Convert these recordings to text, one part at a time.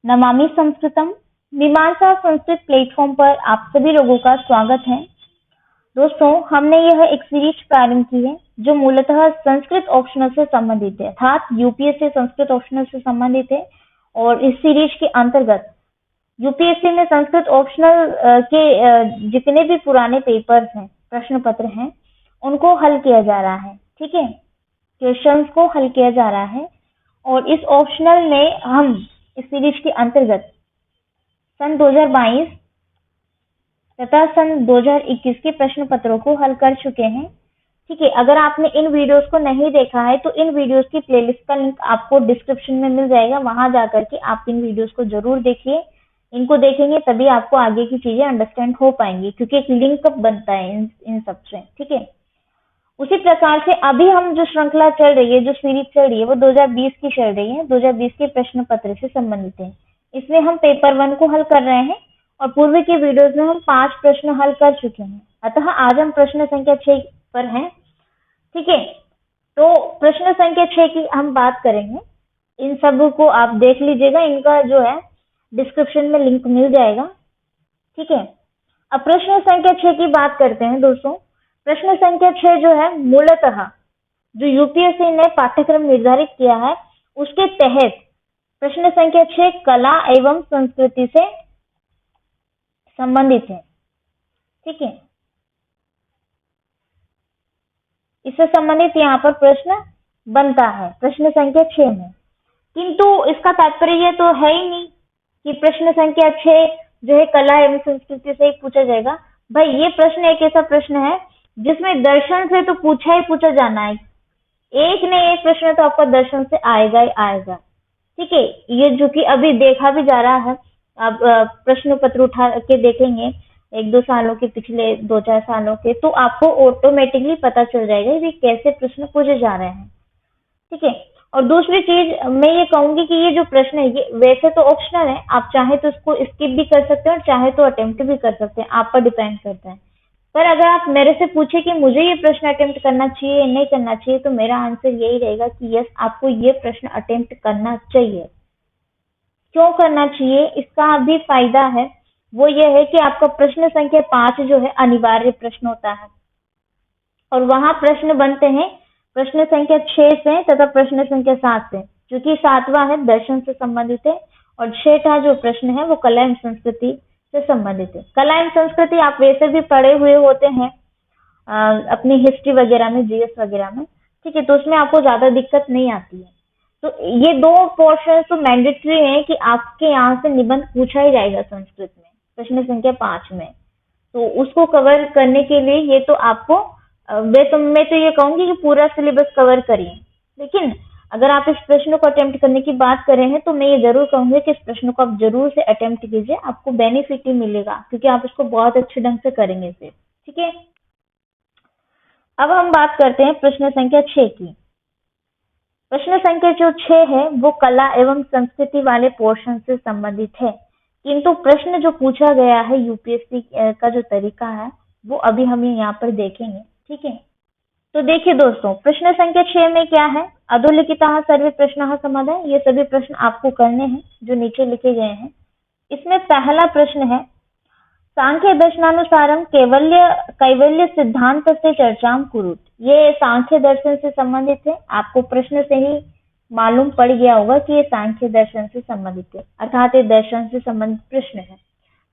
नमामि संस्कृतम मीमांसा संस्कृत प्लेटफॉर्म पर आप सभी लोगों का स्वागत है। दोस्तों, हमने यह एक सीरीज प्रारंभ की है जो मूलतः संस्कृत ऑप्शनल से संबंधित है, अर्थात यूपीएससी संस्कृत ऑप्शनल से संबंधित है। और इस सीरीज के अंतर्गत यूपीएससी में संस्कृत ऑप्शनल के जितने भी पुराने पेपर्स हैं, प्रश्न पत्र हैं, उनको हल किया जा रहा है। ठीक है, क्वेश्चंस को हल किया जा रहा है। और इस ऑप्शनल में हम इस सीरीज के अंतर्गत सन 2022 तथा सन 2021 के प्रश्न पत्रों को हल कर चुके हैं। ठीक है, अगर आपने इन वीडियोस को नहीं देखा है तो इन वीडियोस की प्लेलिस्ट का लिंक आपको डिस्क्रिप्शन में मिल जाएगा, वहां जाकर के आप इन वीडियोस को जरूर देखिए। इनको देखेंगे तभी आपको आगे की चीजें अंडरस्टैंड हो पाएंगी, क्योंकि एक लिंक बनता है इन सब से। ठीक है, उसी प्रकार से अभी हम जो श्रृंखला चल रही है, जो सीरीज चल रही है, वो 2020 की चल रही है, 2020 के प्रश्न पत्र से संबंधित है। इसमें हम पेपर 1 को हल कर रहे हैं और पूर्व के वीडियोस में हम 5 प्रश्न हल कर चुके हैं। अतः आज हम प्रश्न संख्या 6 पर हैं। ठीक है, तो प्रश्न संख्या 6 की हम बात करेंगे। इन सब को आप देख लीजिएगा, इनका जो है डिस्क्रिप्शन में लिंक मिल जाएगा। ठीक है, अब प्रश्न संख्या 6 की बात करते हैं। दोस्तों, प्रश्न संख्या 6 जो है, मूलतः जो यूपीएससी ने पाठ्यक्रम निर्धारित किया है उसके तहत प्रश्न संख्या 6 कला एवं संस्कृति से संबंधित है। ठीक है, इससे संबंधित यहाँ पर प्रश्न बनता है प्रश्न संख्या 6 में। किंतु इसका तात्पर्य यह तो है ही नहीं कि प्रश्न संख्या 6 जो है कला एवं संस्कृति से ही पूछा जाएगा। भाई, ये प्रश्न एक ऐसा प्रश्न है जिसमें दर्शन से तो पूछा ही पूछा जाना है। एक न एक प्रश्न तो आपका दर्शन से आएगा ही आएगा। ठीक है, ये जो कि अभी देखा भी जा रहा है, आप प्रश्न पत्र उठा के देखेंगे 1-2 सालों के, पिछले 2-4 सालों के, तो आपको ऑटोमेटिकली पता चल जाएगा कि कैसे प्रश्न पूछे जा रहे हैं। ठीक है, और दूसरी चीज मैं ये कहूंगी कि ये जो प्रश्न है ये वैसे तो ऑप्शनल है, आप चाहे तो इसको स्किप भी कर सकते हैं और चाहे तो अटेम्प्ट भी कर सकते हैं, आप पर डिपेंड करता है। पर अगर आप मेरे से पूछे कि मुझे ये प्रश्न अटेम्प्ट करना चाहिए या नहीं करना चाहिए, तो मेरा आंसर यही रहेगा कि यस, आपको ये प्रश्न अटेम्प्ट करना चाहिए। क्यों करना चाहिए, इसका भी फायदा है। वो ये है कि आपका प्रश्न संख्या 5 जो है अनिवार्य प्रश्न होता है और वहां प्रश्न बनते हैं प्रश्न संख्या 6 से तथा प्रश्न संख्या 7 से, जो कि 7वां है दर्शन से संबंधित है और 6ठा जो प्रश्न है वो कला एवं संस्कृति से संबंधित है। कला एवं संस्कृति आप वैसे भी पढ़े हुए होते हैं अपनी हिस्ट्री वगैरह में, जीएस वगैरह में। ठीक है, तो उसमें आपको ज्यादा दिक्कत नहीं आती है। तो ये 2 पोर्शन तो मैंडेटरी है कि आपके यहाँ से निबंध पूछा ही जाएगा संस्कृत में प्रश्न संख्या 5 में। तो उसको कवर करने के लिए ये तो आपको मैं तो ये कहूंगी कि पूरा सिलेबस कवर करिए। लेकिन अगर आप इस प्रश्न को अटेम्प्ट करने की बात कर रहे हैं तो मैं ये जरूर कहूंगी कि इस प्रश्न को आप जरूर से अटेम्प्ट कीजिए, आपको बेनिफिट ही मिलेगा, क्योंकि आप इसको बहुत अच्छे ढंग से करेंगे फिर। ठीक है, अब हम बात करते हैं प्रश्न संख्या 6 की। प्रश्न संख्या जो 6 है वो कला एवं संस्कृति वाले पोर्शन से संबंधित है, किंतु प्रश्न जो पूछा गया है यूपीएससी का जो तरीका है वो अभी हम यहाँ पर देखेंगे। ठीक है, तो देखिए दोस्तों, प्रश्न संख्या 6 में क्या है, अधोलिखिताः सर्वे प्रश्नाः समाधाय। ये सभी प्रश्न आपको करने हैं जो नीचे लिखे गए हैं। इसमें पहला प्रश्न है, सांख्य दर्शनानुसारम कैवल्य सिद्धांत से चर्चाम कुरुत। ये सांख्य दर्शन से संबंधित है। आपको प्रश्न से ही मालूम पड़ गया होगा कि ये सांख्य दर्शन से संबंधित है, अर्थात ये दर्शन से संबंधित प्रश्न है।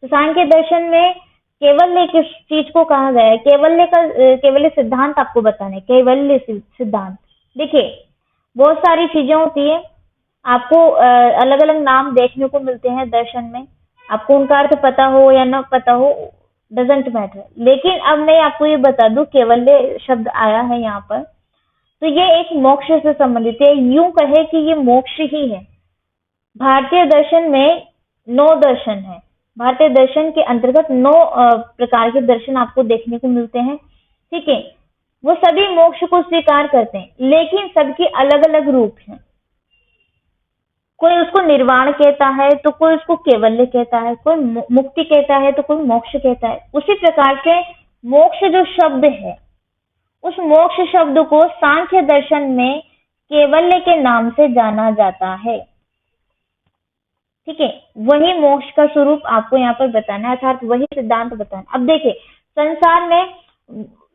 तो सांख्य दर्शन में कैवल्य किस चीज को कहा गया है, कैवल्य सिद्धांत आपको बताना है। कैवल्य सिद्धांत, देखिए बहुत सारी चीजें होती है, आपको अलग अलग नाम देखने को मिलते हैं दर्शन में, आपको उनका अर्थ पता हो या न पता हो डजेंट मैटर। लेकिन अब मैं आपको ये बता दूं, कैवल्य शब्द आया है यहाँ पर, तो ये एक मोक्ष से संबंधित है। यूं कहे कि ये मोक्ष ही है। भारतीय दर्शन में 9 दर्शन है। भारतीय दर्शन के अंतर्गत 9 प्रकार के दर्शन आपको देखने को मिलते हैं। ठीक है, वो सभी मोक्ष को स्वीकार करते हैं, लेकिन सबके अलग अलग रूप हैं। कोई उसको निर्वाण कहता है तो कोई उसको कैवल्य कहता है, कोई मुक्ति कहता है तो कोई मोक्ष कहता है। उसी प्रकार से मोक्ष जो शब्द है, उस मोक्ष शब्द को सांख्य दर्शन में कैवल्य के नाम से जाना जाता है। ठीक है, वही मोक्ष का स्वरूप आपको यहाँ पर बताना है, अर्थात वही सिद्धांत बताना है। अब देखिए, संसार में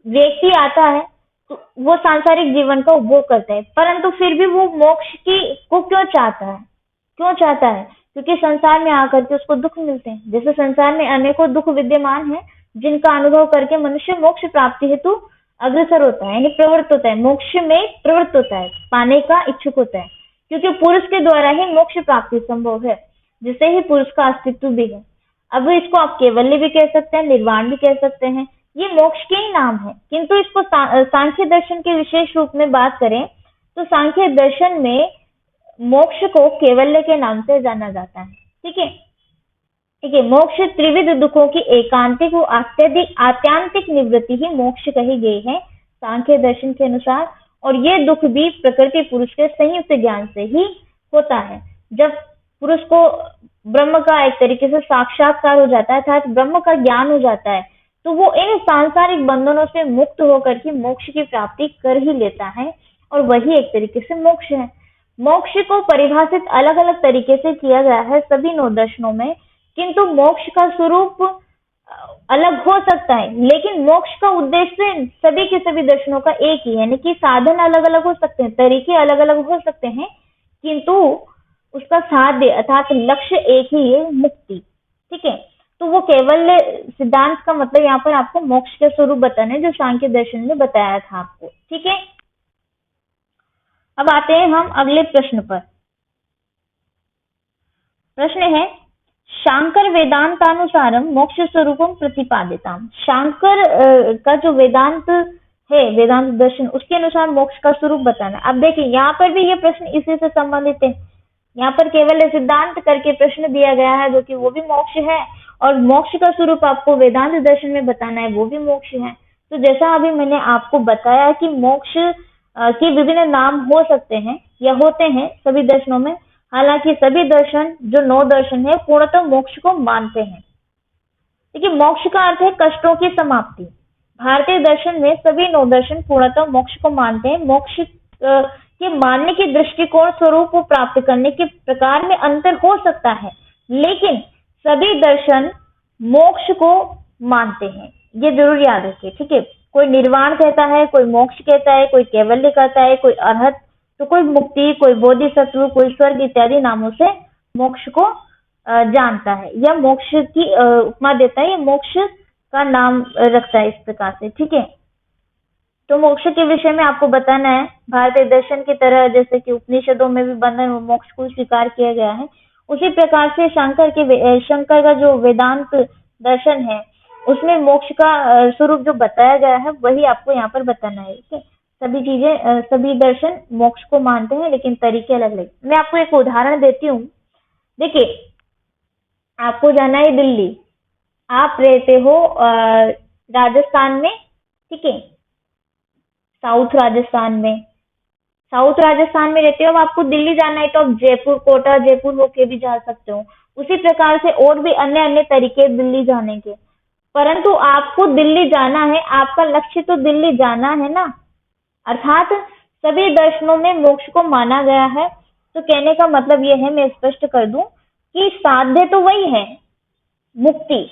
व्यक्ति आता है तो वो सांसारिक जीवन का उपभोग करता है, परंतु फिर भी वो मोक्ष की को क्यों चाहता है? क्यों चाहता है? क्योंकि संसार में आकर के उसको दुख मिलते हैं। जैसे संसार में अनेकों दुख विद्यमान है, जिनका अनुभव करके मनुष्य मोक्ष प्राप्ति हेतु अग्रसर होता है, यानी प्रवृत्त होता है, मोक्ष में प्रवृत्त होता है, पाने का इच्छुक होता है। क्योंकि पुरुष के द्वारा ही मोक्ष प्राप्ति संभव है, जिससे ही पुरुष का अस्तित्व भी है। अब इसको आप केवल्य भी कह सकते हैं, निर्वाण भी कह सकते हैं, ये मोक्ष के ही नाम है। किंतु इसको सांख्य दर्शन के विशेष रूप में बात करें तो सांख्य दर्शन में मोक्ष को केवल्य के नाम से जाना जाता है। ठीक है, ठीक है। मोक्ष त्रिविध दुखों की एकांतिक व आत्यांतिक निवृत्ति ही मोक्ष कही गई है सांख्य दर्शन के अनुसार। और ये दुख भी प्रकृति पुरुष के संयुक्त ज्ञान से ही होता है। जब पुरुष को ब्रह्म का एक तरीके से साक्षात्कार हो जाता है, अर्थात ब्रह्म का ज्ञान हो जाता है, तो वो इन सांसारिक बंधनों से मुक्त होकर के मोक्ष की प्राप्ति कर ही लेता है, और वही एक तरीके से मोक्ष है। मोक्ष को परिभाषित अलग अलग तरीके से किया गया है सभी 9 दर्शनों में, किंतु मोक्ष का स्वरूप अलग हो सकता है, लेकिन मोक्ष का उद्देश्य सभी के सभी दर्शनों का एक ही है। यानी कि साधन अलग अलग हो सकते हैं, तरीके अलग अलग हो सकते हैं, किंतु उसका साध्य अर्थात लक्ष्य एक ही है, मुक्ति। ठीक है, तो वो केवल सिद्धांत का मतलब यहाँ पर आपको मोक्ष के स्वरूप बताना है, जो सांख्य दर्शन में बताया था आपको। ठीक है, अब आते हैं हम अगले प्रश्न पर। प्रश्न है, शांकर वेदांतानुसारम मोक्ष स्वरूपम प्रतिपादिताम। शांकर का जो वेदांत है, वेदांत दर्शन, उसके अनुसार मोक्ष का स्वरूप बताना। अब देखिए, यहाँ पर भी ये प्रश्न इसी से संबंधित है। यहाँ पर केवल सिद्धांत करके प्रश्न दिया गया है, जो कि वो भी मोक्ष है, और मोक्ष का स्वरूप आपको वेदांत दर्शन में बताना है, वो भी मोक्ष है। तो जैसा अभी मैंने आपको बताया कि मोक्ष के विभिन्न नाम हो सकते हैं या होते हैं सभी दर्शनों में। हालांकि सभी दर्शन, जो 9 दर्शन है, पूर्णतः मोक्ष को मानते हैं। देखिए, मोक्ष का अर्थ है कष्टों की समाप्ति। भारतीय दर्शन में सभी 9 दर्शन पूर्णतः मोक्ष को मानते हैं। मोक्ष के मानने के दृष्टिकोण, स्वरूप को प्राप्त करने के प्रकार में अंतर हो सकता है, लेकिन सभी दर्शन मोक्ष को मानते हैं, ये जरूर याद रखिए। ठीक है, कोई निर्वाण कहता है, कोई मोक्ष कहता है, कोई कैवल्य कहता है, कोई अरहत, तो कोई मुक्ति, कोई बोधिसत्व, कोई स्वर्ग इत्यादि नामों से मोक्ष को जानता है, या मोक्ष की उपमा देता है, या मोक्ष का नाम रखता है इस प्रकार से। ठीक है, तो मोक्ष के विषय में आपको बताना है। भारतीय दर्शन की तरह जैसे कि उपनिषदों में भी बंधन और मोक्ष को स्वीकार किया गया है, उसी प्रकार से शंकर का जो वेदांत दर्शन है, उसमें मोक्ष का स्वरूप जो बताया गया है, वही आपको यहाँ पर बताना है। ठीक है, सभी चीजें, सभी दर्शन मोक्ष को मानते हैं, लेकिन तरीके अलग अलग। मैं आपको एक उदाहरण देती हूँ। देखिए, आपको जाना है दिल्ली, आप रहते हो राजस्थान में। ठीक है, साउथ राजस्थान में रहते हो। अब आपको दिल्ली जाना है तो आप जयपुर, कोटा जयपुर होके भी जा सकते हो। उसी प्रकार से और भी अन्य अन्य तरीके दिल्ली जाने के, परंतु आपको दिल्ली जाना है, आपका लक्ष्य तो दिल्ली जाना है ना। अर्थात सभी दर्शनों में मोक्ष को माना गया है। तो कहने का मतलब यह है, मैं स्पष्ट कर दूं, कि साध्य तो वही है, मुक्ति।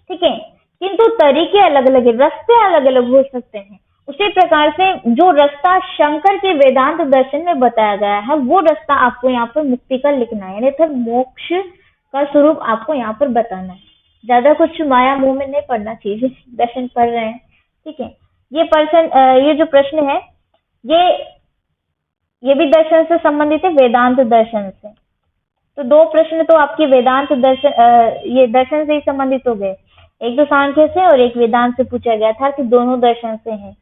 ठीक है, किंतु तरीके अलग अलग है, रास्ते अलग अलग हो सकते हैं। उसी प्रकार से जो रास्ता शंकर के वेदांत दर्शन में बताया गया है, वो रास्ता आपको यहाँ पर मुक्ति का लिखना है, यानी फिर मोक्ष का स्वरूप आपको यहाँ पर बताना है। ज्यादा कुछ माया मुंह में नहीं पड़ना चाहिए, दर्शन पढ़ रहे हैं। ठीक है, ये जो प्रश्न है, ये भी दर्शन से संबंधित है, वेदांत दर्शन से। तो 2 प्रश्न तो आपके वेदांत दर्शन, ये दर्शन से ही संबंधित हो गए। एक तो सांख्य से और एक वेदांत से पूछा गया था, कि दोनों दर्शन से हैं।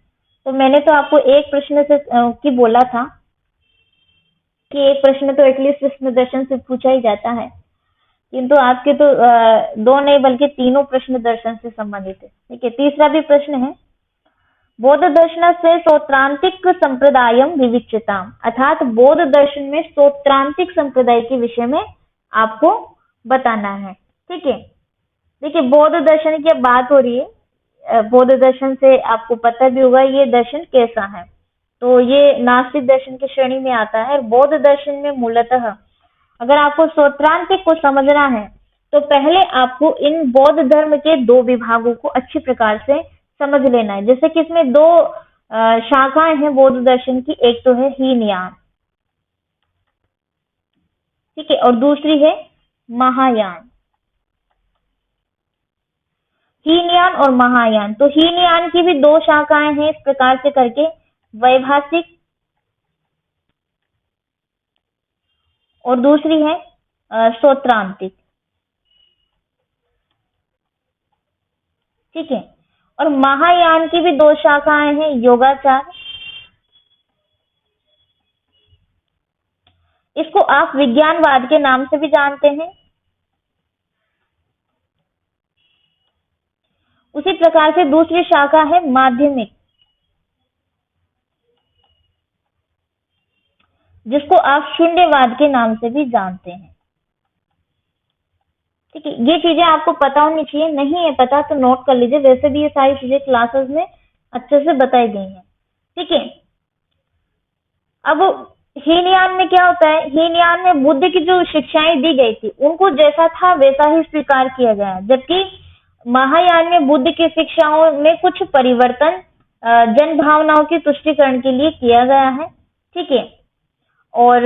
तो मैंने तो आपको एक प्रश्न से की बोला था कि एक प्रश्न तो एटलीस्ट इसमें दर्शन से पूछा ही जाता है, किंतु आपके तो 2 नहीं बल्कि 3 प्रश्न दर्शन से संबंधित है। ठीक है, तीसरा भी प्रश्न है, बौद्ध दर्शन से स्तोत्रांतिक संप्रदायम विविच्यताम, अर्थात बौद्ध दर्शन में स्तोत्रांतिक संप्रदाय के विषय में आपको बताना है। ठीक है, देखिए, बौद्ध दर्शन की बात हो रही है। बौद्ध दर्शन से आपको पता भी होगा ये दर्शन कैसा है। तो ये नास्तिक दर्शन की श्रेणी में आता है। बौद्ध दर्शन में मूलतः अगर आपको सोत्रांतिक को समझना है तो पहले आपको इन बौद्ध धर्म के दो विभागों को अच्छी प्रकार से समझ लेना है। जैसे कि इसमें दो शाखाएं हैं बौद्ध दर्शन की, एक तो है हीनयान, ठीक है, और दूसरी है महायान। हीनयान और महायान, तो हीनयान की भी दो शाखाएं हैं इस प्रकार से करके, वैभाषिक और दूसरी है सोत्रांतिक, ठीक है। और महायान की भी दो शाखाएं हैं, योगाचार, इसको आप विज्ञानवाद के नाम से भी जानते हैं। उसी प्रकार से दूसरी शाखा है माध्यमिक, जिसको आप शून्यवाद के नाम से भी जानते हैं, ठीक है। ये चीजें आपको पता होनी चाहिए, नहीं है पता तो नोट कर लीजिए, वैसे भी ये सारी चीजें क्लासेस में अच्छे से बताई गई हैं, ठीक है। अब हीनयान में क्या होता है, हीनयान में बुद्ध की जो शिक्षाएं दी गई थी उनको जैसा था वैसा ही स्वीकार किया गया, जबकि महायान में बुद्ध की शिक्षाओं में कुछ परिवर्तन जन भावनाओं की तुष्टिकरण के लिए किया गया है, ठीक है। और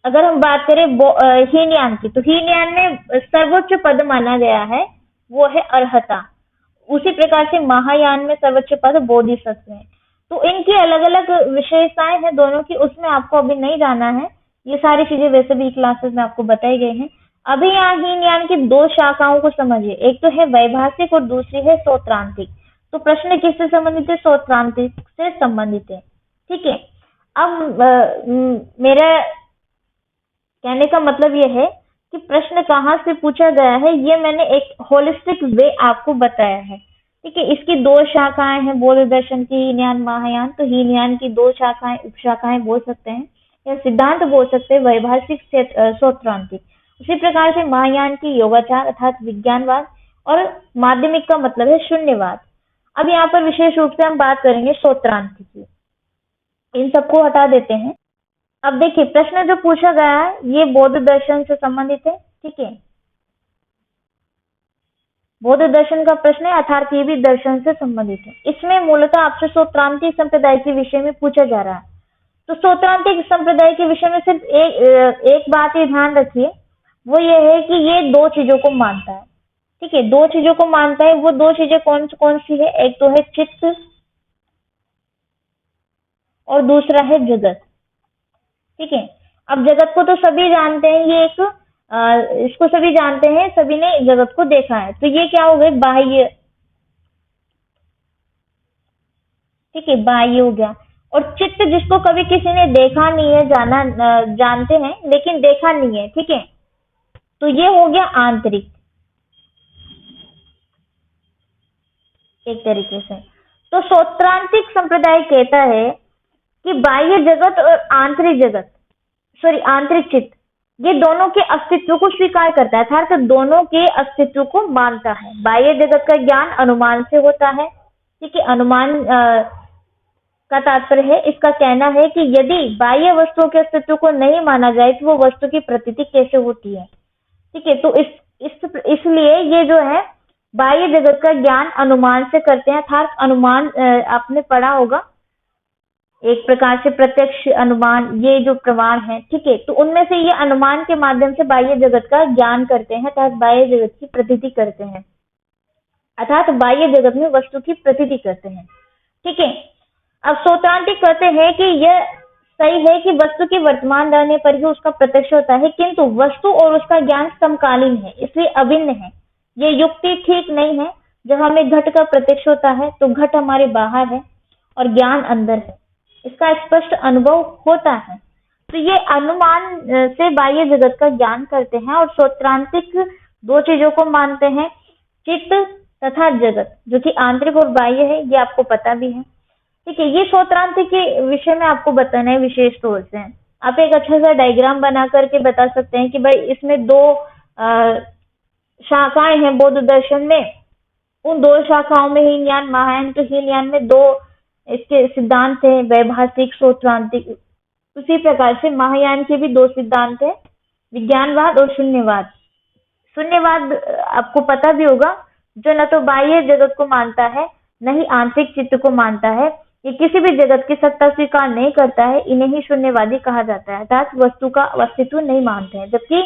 अगर हम बात करें हीनयान की, तो हीनयान में सर्वोच्च पद माना गया है वो है अर्हता। उसी प्रकार से महायान में सर्वोच्च पद बोधिसत्व है। तो इनकी अलग अलग विशेषताएं हैं दोनों की, उसमें आपको अभी नहीं जाना है, ये सारी चीजें वैसे भी क्लासेस में आपको बताई गई हैं। अभी यहाँ हीनयान की दो शाखाओं को समझिए, एक तो है वैभाषिक और दूसरी है सोत्रांतिक। तो प्रश्न किससे संबंधित है, सोत्रांतिक से संबंधित है, ठीक है। अब मेरा कहने का मतलब ये है कि प्रश्न कहाँ से पूछा गया है, ये मैंने एक होलिस्टिक वे आपको बताया है, ठीक है। इसकी दो शाखाएं हैं बौद्ध दर्शन की, हीनयान महायान। तो हीनयान की दो शाखाएं, उपशाखाएं बोल सकते हैं या सिद्धांत बोल सकते हैं, वैभाषिक सोत्रांतिक। उसी प्रकार से महायान की योगाचार अर्थात विज्ञानवाद, और माध्यमिक का मतलब है शून्यवाद। अब यहाँ पर विशेष रूप से हम बात करेंगे सोत्रांतिक की, इन सबको हटा देते हैं। अब देखिए प्रश्न जो पूछा गया है ये बौद्ध दर्शन से संबंधित है, ठीक है। बौद्ध दर्शन का प्रश्न है अर्थात ये भी दर्शन से संबंधित है। इसमें मूलतः आपसे सोत्रांतिक संप्रदाय के विषय में पूछा जा रहा है। तो सोत्रांतिक संप्रदाय के विषय में सिर्फ एक बात ही ध्यान रखिए, वो ये है कि ये दो चीजों को मानता है, ठीक है। दो चीजों को मानता है, वो दो चीजें कौन कौन सी है, एक तो है चित्त और दूसरा है जगत, ठीक है। अब जगत को तो सभी जानते हैं, ये एक इसको सभी जानते हैं, सभी ने जगत को देखा है, तो ये क्या हो गए, बाह्य, ठीक है, बाह्य हो गया। और चित्त जिसको कभी किसी ने देखा नहीं है, जाना जानते हैं लेकिन देखा नहीं है, ठीक है, तो ये हो गया आंतरिक एक तरीके से। तो सोत्रांतिक संप्रदाय कहता है कि बाह्य जगत और आंतरिक जगत, सॉरी आंतरिक चित्त, ये दोनों के अस्तित्व को स्वीकार करता है, अर्थात दोनों के अस्तित्व को मानता है। बाह्य जगत का ज्ञान अनुमान से होता है, ठीक है। अनुमान का तात्पर्य है, इसका कहना है कि यदि बाह्य वस्तुओं के अस्तित्व को नहीं माना जाए तो वो वस्तु की प्रतीति कैसे होती है, ठीक है। तो इसलिए ये जो है बाह्य जगत का ज्ञान अनुमान से करते हैं, अर्थात अनुमान आपने पढ़ा होगा एक प्रकार से प्रत्यक्ष अनुमान, ये जो प्रमाण है, ठीक है। तो उनमें से ये अनुमान के माध्यम से बाह्य जगत का ज्ञान करते हैं, अर्थात बाह्य जगत की प्रतीति करते हैं, अर्थात बाह्य जगत में वस्तु की प्रतीति करते हैं, ठीक है। अब सोत्रांतिक कहते हैं कि यह सही है कि वस्तु के वर्तमान रहने पर ही उसका प्रत्यक्ष होता है, किंतु वस्तु और उसका ज्ञान समकालीन है, इसलिए अभिन्न है। ये युक्ति ठीक नहीं है। जब हमें घट का प्रत्यक्ष होता है तो घट हमारे बाहर है और ज्ञान अंदर है, इसका स्पष्ट अनुभव होता है। तो ये अनुमान से बाह्य जगत का ज्ञान करते हैं। और सोत्रांतिक दो चीजों को मानते हैं, चित्त तथा जगत, जो कि आंतरिक और बाह्य है, ये आपको पता भी है, ठीक है। ये सोत्रांतिक के विषय में आपको बताना है विशेष तौर से। आप एक अच्छा सा डायग्राम बना करके बता सकते हैं कि भाई इसमें दो शाखाएं हैं बौद्ध दर्शन में, उन दो शाखाओं में हीनयान महायान, तो हीनयान में दो इसके सिद्धांत हैं, वैभाषिक सोत्रांतिक, उसी प्रकार से महायान के भी दो सिद्धांत है, विज्ञानवाद और शून्यवाद। शून्यवाद आपको पता भी होगा, जो न तो बाह्य जगत को मानता है न ही आंतरिक चित्त को मानता है, ये किसी भी जगत की सत्ता स्वीकार नहीं करता है, इन्हें ही शून्यवादी कहा जाता है, अर्थात वस्तु का अस्तित्व नहीं मानते हैं। जबकि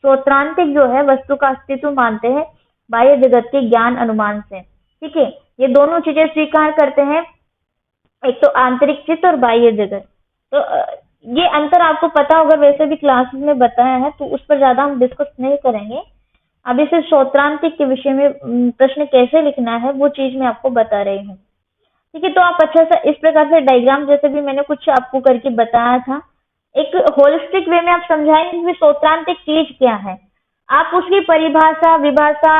श्रोत्रांतिक जो है वस्तु का अस्तित्व मानते हैं बाह्य जगत के ज्ञान अनुमान से। ठीक है, ये दोनों चीजें स्वीकार करते हैं, एक तो आंतरिक चित्त और बाह्य जगत। तो ये अंतर आपको पता होगा, वैसे भी क्लासेस में बताया है, तो उस पर ज्यादा हम डिस्कस नहीं करेंगे। अभी से श्रोत्रांतिक के विषय में प्रश्न कैसे लिखना है वो चीज मैं आपको बता रही हूँ। ठीक है, तो आप अच्छा सा इस प्रकार से डायग्राम जैसे भी मैंने कुछ आपको करके बताया था, एक होलिस्टिक वे में आप समझाएंगे कि श्रोत्रांतिक चीज क्या है। आप उसकी परिभाषा, विभाषा,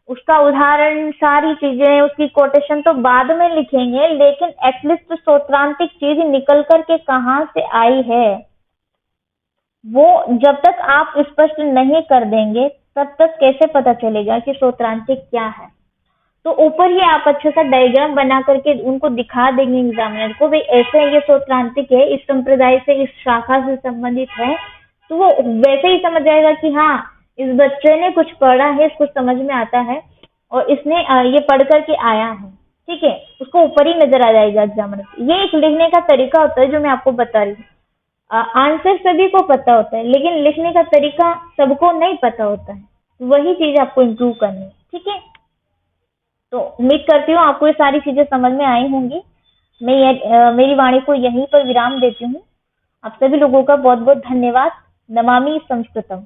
उसका उदाहरण, सारी चीजें, उसकी कोटेशन तो बाद में लिखेंगे, लेकिन एटलीस्ट श्रोत्रांतिक चीज निकल कर के कहाँ से आई है वो जब तक आप स्पष्ट नहीं कर देंगे तब तक कैसे पता चलेगा कि श्रोत्रांतिक क्या है। तो ऊपर ही आप अच्छा सा डायग्राम बना करके उनको दिखा देंगे एग्जामिनर को, भाई ऐसे ये श्रोत्रांतिक है, इस संप्रदाय से, इस शाखा से संबंधित है, तो वो वैसे ही समझ जाएगा कि हाँ इस बच्चे ने कुछ पढ़ा है, इसको समझ में आता है और इसने ये पढ़ करके आया है। ठीक है, उसको ऊपर ही नजर आ जाएगा एग्जामिनर को। ये एक लिखने का तरीका होता है जो मैं आपको बता रही हूँ। आंसर सभी को पता होता है, लेकिन लिखने का तरीका सबको नहीं पता होता है, वही चीज आपको इम्प्रूव करनी है। ठीक है, तो उम्मीद करती हूँ आपको ये सारी चीजें समझ में आई होंगी। मैं मेरी वाणी को यहीं पर विराम देती हूँ। आप सभी लोगों का बहुत बहुत धन्यवाद। नमामि संस्कृतम।